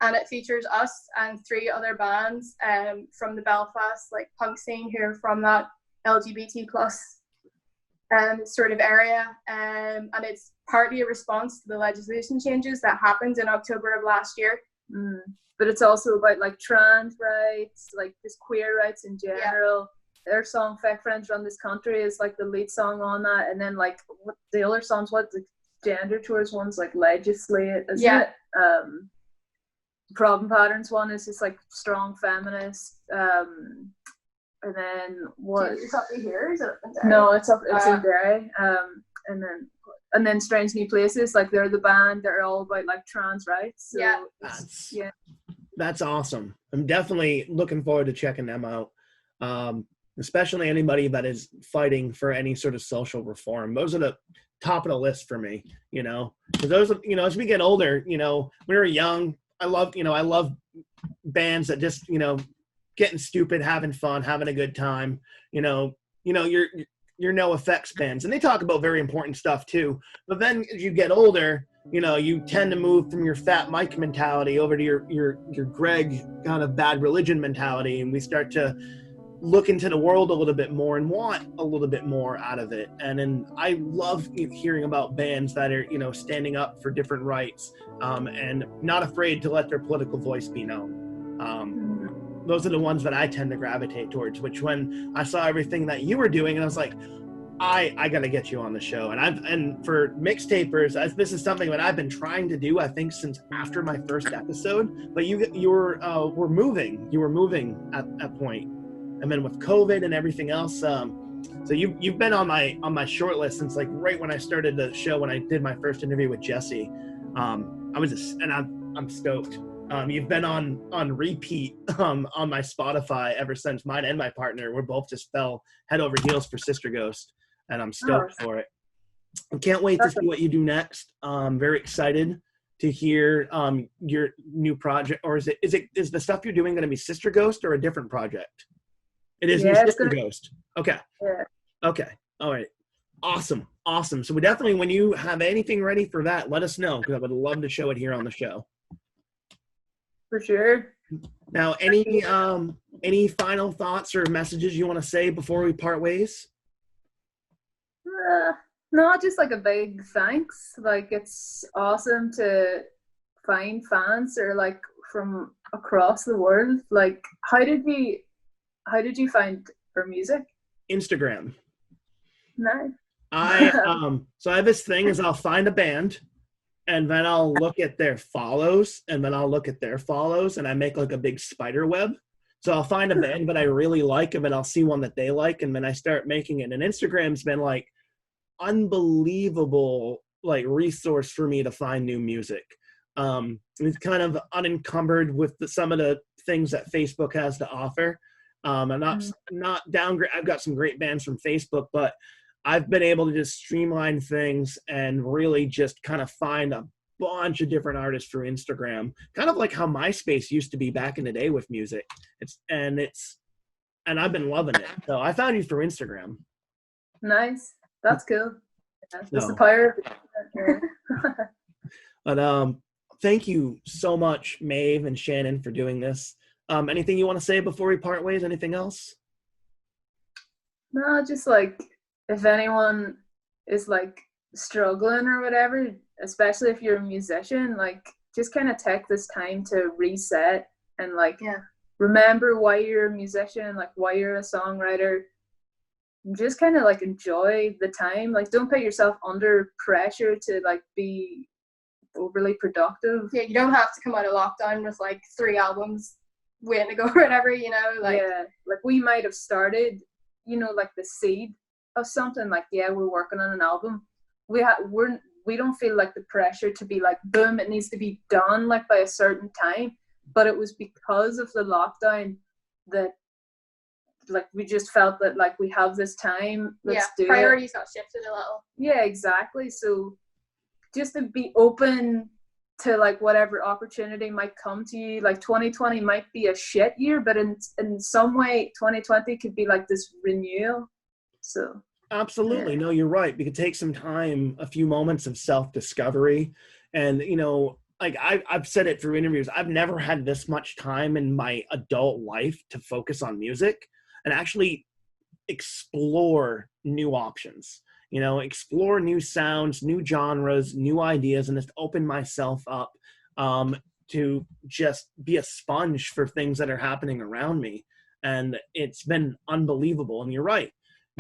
And it features us and 3 other bands from the Belfast punk scene who are from that LGBT plus sort of area. And it's partly a response to the legislation changes that happened in October of last year.
But it's also about trans rights, just queer rights in general. Yeah. Their song "Fake Friends Run This Country" is the lead song on that. And then what the other songs, the gender towards ones "Legislate," isn't it? Problem Patterns one is just strong feminist, and then what?
It's up here. Is it?
No, it's in Derry. And then Strange New Places, they're the band. They're all about trans rights. So
that's awesome. I'm definitely looking forward to checking them out. Especially anybody that is fighting for any sort of social reform. Those are the top of the list for me. Because those, as we get older, we were young. I love bands that just, getting stupid, having fun, having a good time. Your No Effects bands, and they talk about very important stuff too. But then as you get older, you tend to move from your Fat Mike mentality over to your Greg kind of Bad Religion mentality, and we start to look into the world a little bit more and want a little bit more out of it. And then I love hearing about bands that are, standing up for different rights and not afraid to let their political voice be known. Those are the ones that I tend to gravitate towards, which when I saw everything that you were doing, and I was like, I got to get you on the show. And for MixTapers, this is something that I've been trying to do, I think, since after my first episode, but you were moving at that point. And then with COVID and everything else, so you've been on my short list since right when I started the show, when I did my first interview with Jesse. I'm stoked. You've been on repeat on my Spotify ever since. Mine and my partner, we're both just fell head over heels for Sister Ghost, and I'm stoked for it. I can't wait to see what you do next. I'm very excited to hear your new project. Or is the stuff you're doing going to be Sister Ghost or a different project? It is New Sister Ghost. Okay.
Yeah.
Okay. All right. Awesome. So we definitely, when you have anything ready for that, let us know, because I would love to show it here on the show.
For sure.
Now, any final thoughts or messages you want to say before we part ways?
No, just a big thanks. It's awesome to find fans or from across the world. How did you find our music?
Instagram.
Nice.
So I have this thing is I'll find a band, and then I'll look at their follows, and then I'll look at their follows, and I make a big spider web. So I'll find a band that I really like, and then I'll see one that they like, and then I start making it. And Instagram's been like unbelievable like resource for me to find new music. It's kind of unencumbered with some of the things that Facebook has to offer. I'm not downgrade. I've got some great bands from Facebook, but I've been able to just streamline things and really just kind of find a bunch of different artists through Instagram, kind of like how MySpace used to be back in the day with music. And I've been loving it. So I found you through Instagram.
Nice. That's cool. Yeah, that's the
No.
power of it.
But thank you so much, Maeve and Shannon, for doing this. Anything you want to say before we part ways? Anything else?
No, just like if anyone is like struggling or whatever, especially if you're a musician, like just kind of take this time to reset and like remember why you're a musician, like why you're a songwriter. Just kind of like enjoy the time. Like don't put yourself under pressure to like be overly productive.
Yeah, you don't have to come out of lockdown with like 3 albums waiting to go or whatever, you know. Like
like we might have started, you know, like the seed of something. Like we're working on an album. We don't feel like the pressure to be like boom, it needs to be done like by a certain time. But it was because of the lockdown that like we just felt that like we have this time. Let's do
priorities
it.
got shifted a little.
Yeah, exactly. So just to be open to like whatever opportunity might come to you. Like 2020 might be a shit year, but in some way 2020 could be like this renewal. So
absolutely. No, you're right. We could take some time, a few moments of self-discovery. And, you know, like I've said it through interviews, I've never had this much time in my adult life to focus on music and actually explore new options, you know, explore new sounds, new genres, new ideas, and just open myself up to just be a sponge for things that are happening around me. And it's been unbelievable. And you're right.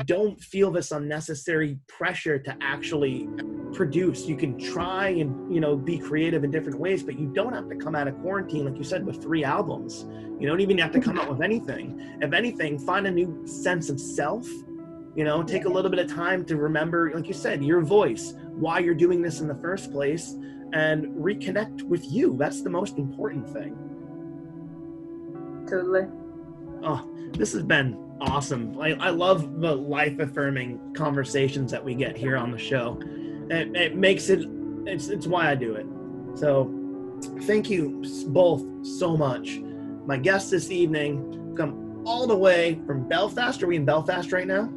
Don't feel this unnecessary pressure to actually produce. You can try and, you know, be creative in different ways, but you don't have to come out of quarantine, like you said, with 3 albums. You don't even have to come out with anything. If anything, find a new sense of self, you know, take a little bit of time to remember, like you said, your voice, why you're doing this in the first place, and reconnect with you. That's the most important thing.
Totally.
Oh, this has been awesome. I love the life-affirming conversations that we get here on the show. It makes it's why I do it. So thank you both so much. My guests this evening come all the way from Belfast. Are we in Belfast right now?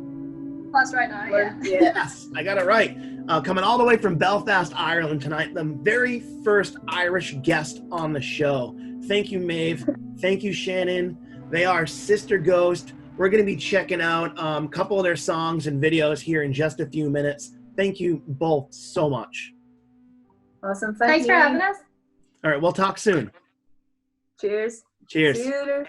Plus right now, yeah.
Yes, I got it right. Coming all the way from Belfast, Ireland tonight, the very first Irish guest on the show. Thank you, Maeve. Thank you, Shannon. They are Sister Ghost. We're going to be checking out a couple of their songs and videos here in just a few minutes. Thank you both so much.
Awesome.
Thanks for having us.
All right, we'll talk soon.
Cheers.
Cheers.
See you later.